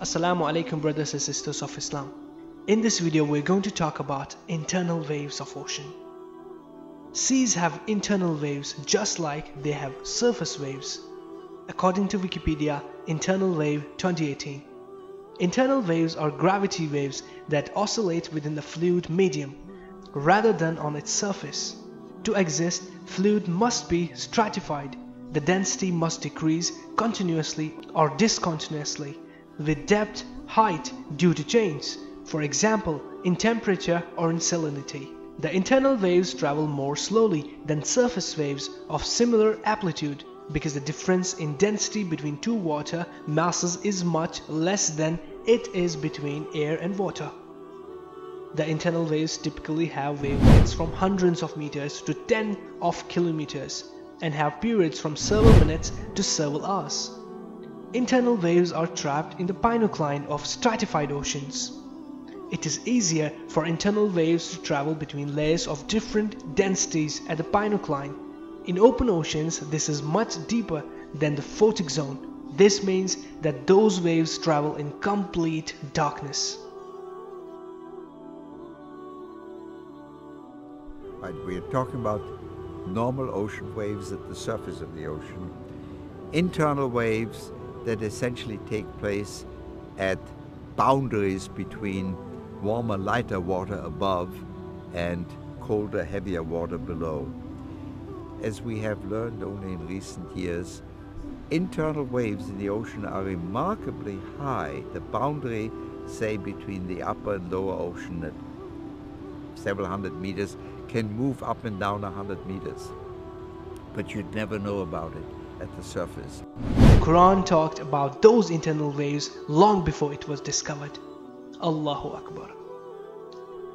Assalamu alaikum brothers and sisters of Islam. In this video we're going to talk about internal waves of ocean. Seas have internal waves just like they have surface waves. According to Wikipedia, Internal Wave 2018. Internal waves are gravity waves that oscillate within the fluid medium rather than on its surface. To exist, fluid must be stratified. The density must decrease continuously or discontinuously with depth, height due to change, for example in temperature or in salinity. The internal waves travel more slowly than surface waves of similar amplitude because the difference in density between two water masses is much less than it is between air and water. The internal waves typically have wavelengths from hundreds of meters to tens of kilometers and have periods from several minutes to several hours. Internal waves are trapped in the pinocline of stratified oceans. It is easier for internal waves to travel between layers of different densities at the pinocline. In open oceans, this is much deeper than the photic zone. This means that those waves travel in complete darkness. Right, we are talking about normal ocean waves at the surface of the ocean. Internal waves that essentially take place at boundaries between warmer, lighter water above and colder, heavier water below. As we have learned only in recent years, internal waves in the ocean are remarkably high. The boundary, say, between the upper and lower ocean at several hundred meters can move up and down 100 meters. But you'd never know about it at the surface. The Qur'an talked about those internal waves long before it was discovered. Allahu Akbar.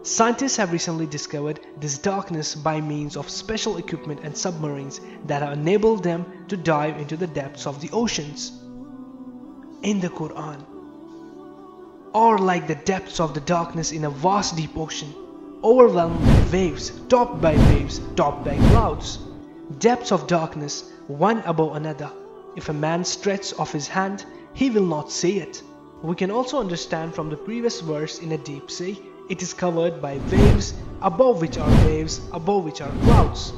Scientists have recently discovered this darkness by means of special equipment and submarines that have enabled them to dive into the depths of the oceans. In the Qur'an, or like the depths of the darkness in a vast deep ocean, overwhelmed with waves, topped by clouds. Depths of darkness, one above another. If a man stretches off his hand, he will not see it. We can also understand from the previous verse in a deep sea, it is covered by waves, above which are clouds.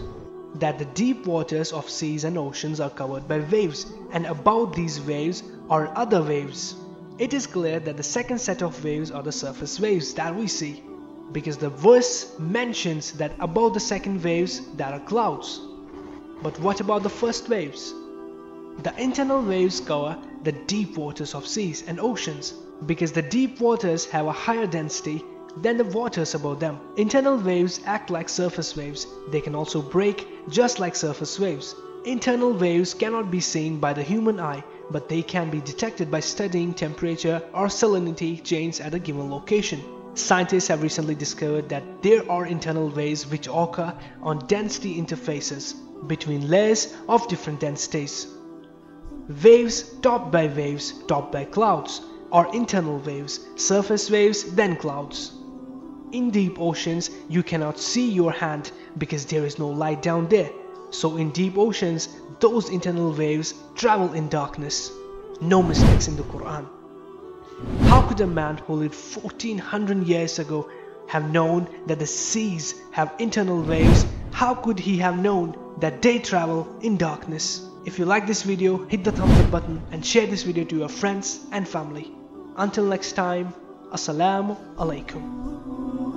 That the deep waters of seas and oceans are covered by waves, and above these waves are other waves. It is clear that the second set of waves are the surface waves that we see, because the verse mentions that above the second waves there are clouds. But what about the first waves? The internal waves cover the deep waters of seas and oceans because the deep waters have a higher density than the waters above them. Internal waves act like surface waves. They can also break just like surface waves. Internal waves cannot be seen by the human eye, but they can be detected by studying temperature or salinity change at a given location. Scientists have recently discovered that there are internal waves which occur on density interfaces between layers of different densities. Waves topped by clouds, or internal waves, surface waves, then clouds. In deep oceans, you cannot see your hand because there is no light down there. So in deep oceans, those internal waves travel in darkness. No mistakes in the Qur'an. How could a man who lived 1400 years ago have known that the seas have internal waves? How could he have known that they travel in darkness? If you like this video, hit the thumbs up button and share this video to your friends and family. Until next time, Assalamu alaikum.